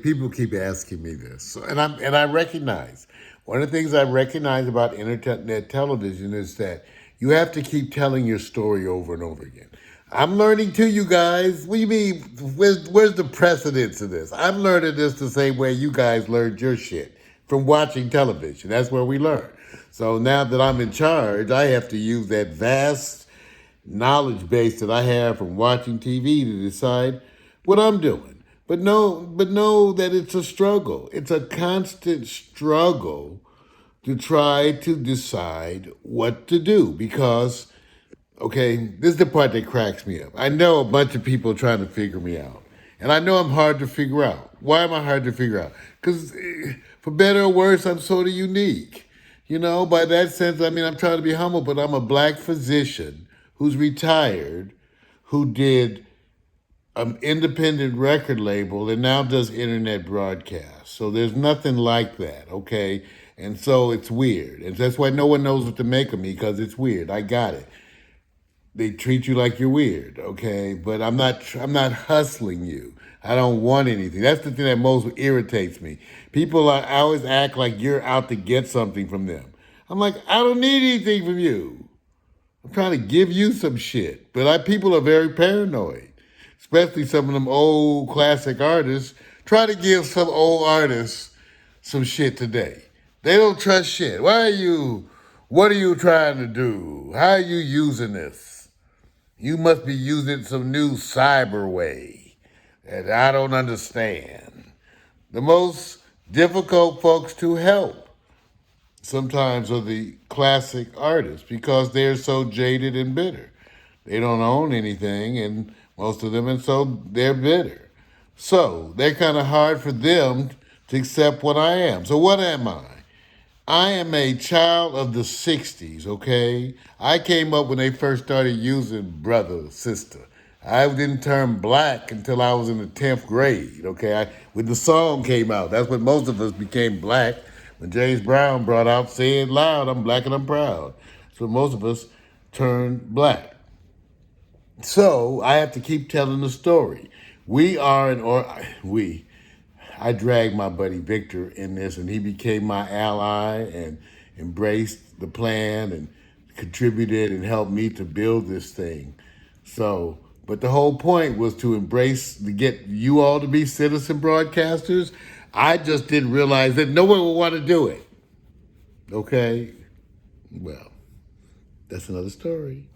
People keep asking me this, and I recognize one of the things I recognize about internet television is that you have to keep telling your story over and over again. I'm learning too, you guys. What do you mean? Where's the precedence of this? I'm learning this the same way you guys learned your shit from watching television. That's where we learn. So now that I'm in charge, I have to use that vast knowledge base that I have from watching TV to decide what I'm doing. But know that it's a struggle. It's a constant struggle to try to decide what to do because okay, this is the part that cracks me up. I know a bunch of people trying to figure me out. And I know I'm hard to figure out. Why am I hard to figure out? Because for better or worse, I'm sort of unique. You know, by that sense, I mean, I'm trying to be humble, but I'm a black physician who's retired, who did an independent record label and now does internet broadcasts. So there's nothing like that, okay? And so it's weird. And that's why no one knows what to make of me because it's weird. I got it. They treat you like you're weird, okay? But I'm not hustling you. I don't want anything. That's the thing that most irritates me. People always act like you're out to get something from them. I'm like, I don't need anything from you. I'm trying to give you some shit. But people are very paranoid, especially some of them old classic artists. Try to give some old artists some shit today. They don't trust shit. What are you trying to do? How are you using this? You must be using some new cyber way that I don't understand. The most difficult folks to help sometimes are the classic artists because they're so jaded and bitter. They don't own anything, and most of them, and so they're bitter. So they're kind of hard for them to accept what I am. So what am I? I am a child of the 60s, okay? I came up when they first started using brother, sister. I didn't turn black until I was in the 10th grade, okay? When the song came out, that's when most of us became black. When James Brown brought out Say It Loud, I'm black and I'm proud. So most of us turned black. So I have to keep telling the story. I dragged my buddy Victor in this, and he became my ally and embraced the plan and contributed and helped me to build this thing. So, but the whole point was to to get you all to be citizen broadcasters. I just didn't realize that no one would want to do it. Okay? Well, that's another story.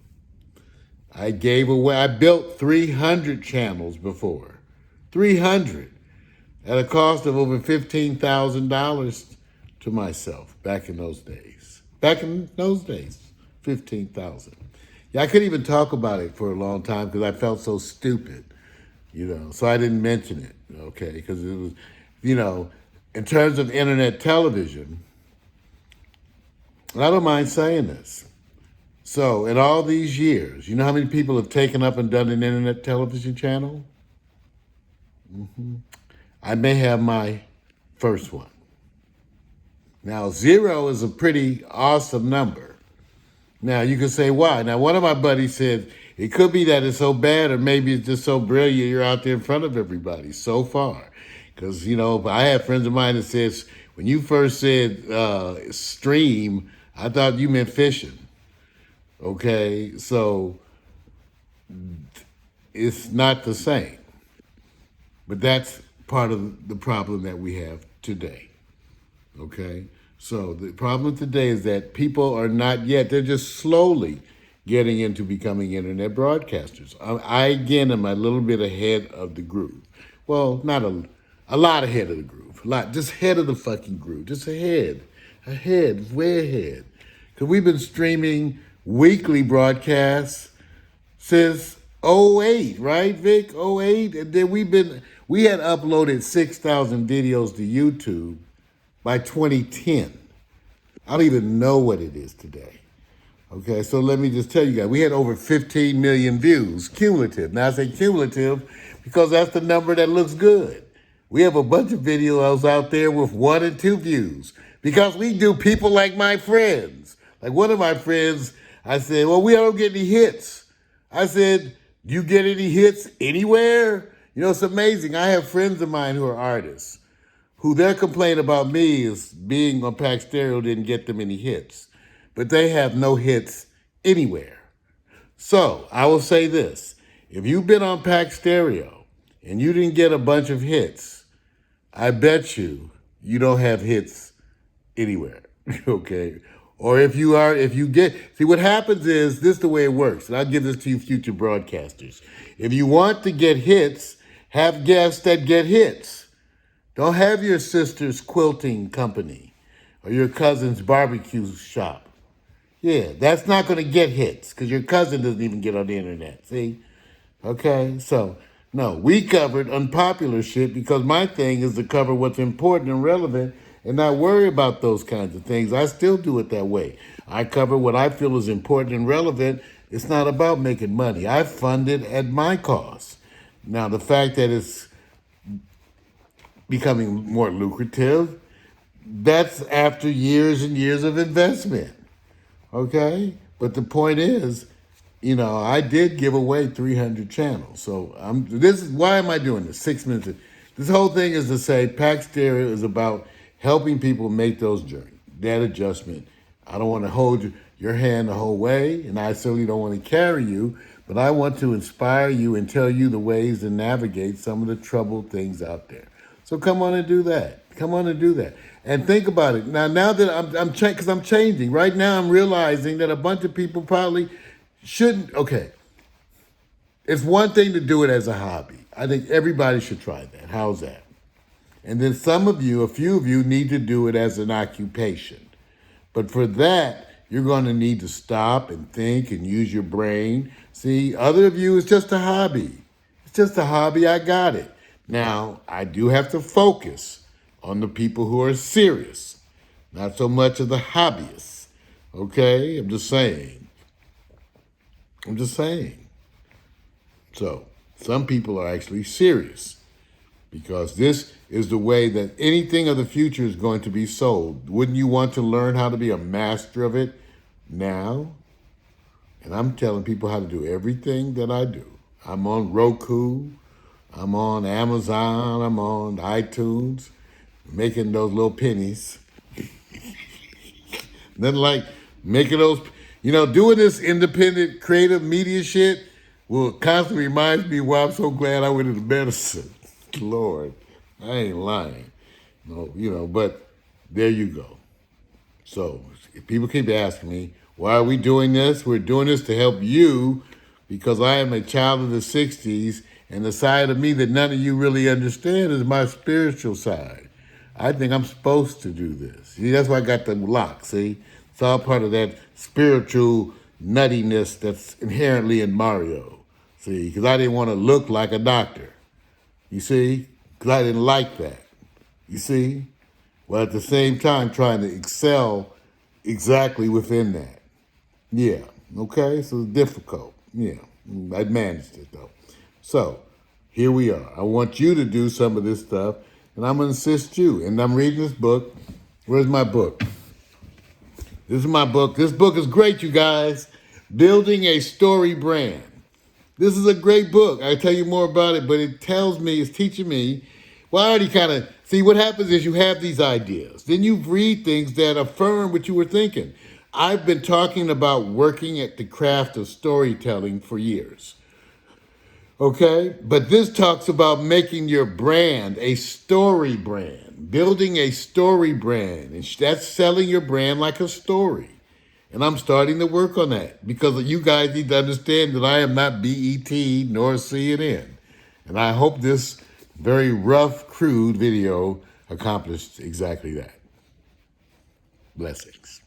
I built 300 channels before. 300 at a cost of over $15,000 to myself back in those days. Back in those days, 15,000. Yeah, I couldn't even talk about it for a long time because I felt so stupid, so I didn't mention it, okay? Because it was, in terms of internet television, and I don't mind saying this. So, in all these years, you know how many people have taken up and done an internet television channel? I may have my first one. Now, 0 is a pretty awesome number. Now, you can say, why? Now, one of my buddies said, it could be that it's so bad, or maybe it's just so brilliant you're out there in front of everybody so far. Because, I have friends of mine that says, when you first said stream, I thought you meant fishing. Okay, so it's not the same. But that's part of the problem that we have today. Okay? So the problem today is that people are not yet, they're just slowly getting into becoming internet broadcasters. I again, am a little bit ahead of the groove. Well, not a lot ahead of the groove. Just ahead of the fucking groove. Just ahead. Way ahead. Because we've been streaming weekly broadcasts since '08, right, Vic? '08? And then we had uploaded 6,000 videos to YouTube by 2010. I don't even know what it is today. Okay, so let me just tell you guys, we had over 15 million views, cumulative. Now I say cumulative because that's the number that looks good. We have a bunch of videos out there with 1 and 2 views because we do people like my friends. Like one of my friends, I said, well, we don't get any hits. I said, do you get any hits anywhere? You know, it's amazing. I have friends of mine who are artists who their complaint about me is being on Pack Stereo didn't get them any hits, but they have no hits anywhere. So I will say this. If you've been on Pack Stereo and you didn't get a bunch of hits, I bet you don't have hits anywhere. Okay? Or if you get, see what happens is, this is the way it works, and I'll give this to you future broadcasters. If you want to get hits, have guests that get hits. Don't have your sister's quilting company or your cousin's barbecue shop. Yeah, that's not going to get hits because your cousin doesn't even get on the internet. See? Okay, so no, we covered unpopular shit because my thing is to cover what's important and relevant and not worry about those kinds of things. I still do it that way. I cover what I feel is important and relevant. It's not about making money. I fund it at my cost. Now, the fact that it's becoming more lucrative, that's after years and years of investment. Okay? But the point is, I did give away 300 channels. So this is, why am I doing this? 6 minutes. This whole thing is to say Pack Stereo is about helping people make those journeys, that adjustment. I don't want to hold your hand the whole way, and I certainly don't want to carry you, but I want to inspire you and tell you the ways to navigate some of the troubled things out there. So come on and do that. Come on and do that. And think about it. Now that I'm changing. Right now I'm realizing that a bunch of people probably shouldn't. Okay. It's one thing to do it as a hobby. I think everybody should try that. How's that? And then a few of you need to do it as an occupation. But for that, you're going to need to stop and think and use your brain. See, other of you, it's just a hobby. It's just a hobby. I got it. Now, I do have to focus on the people who are serious, not so much of the hobbyists. Okay? I'm just saying. So, some people are actually serious because this is the way that anything of the future is going to be sold. Wouldn't you want to learn how to be a master of it now? And I'm telling people how to do everything that I do. I'm on Roku. I'm on Amazon. I'm on iTunes, making those little pennies. Nothing like making those, doing this independent creative media shit will constantly reminds me why I'm so glad I went into medicine. Lord, I ain't lying. No, but there you go. So if people keep asking me, why are we doing this? We're doing this to help you because I am a child of the 60s, and the side of me that none of you really understand is my spiritual side. I think I'm supposed to do this. See, that's why I got the lock, see? It's all part of that spiritual nuttiness that's inherently in Mario, see? Because I didn't want to look like a doctor, you see? Because I didn't like that, you see? Well, at the same time, trying to excel exactly within that. Yeah, okay? So it's difficult. Yeah, I managed it, though. So here we are. I want you to do some of this stuff, and I'm going to assist you. And I'm reading this book. Where's my book? This is my book. This book is great, you guys. Building a Story Brand. This is a great book. I'll tell you more about it, but it's teaching me. Well, I already kind of, see, what happens is you have these ideas. Then you read things that affirm what you were thinking. I've been talking about working at the craft of storytelling for years. Okay? But this talks about making your brand a story brand, building a story brand. And that's selling your brand like a story. And I'm starting to work on that because you guys need to understand that I am not BET nor CNN. And I hope this very rough, crude video accomplished exactly that. Blessings.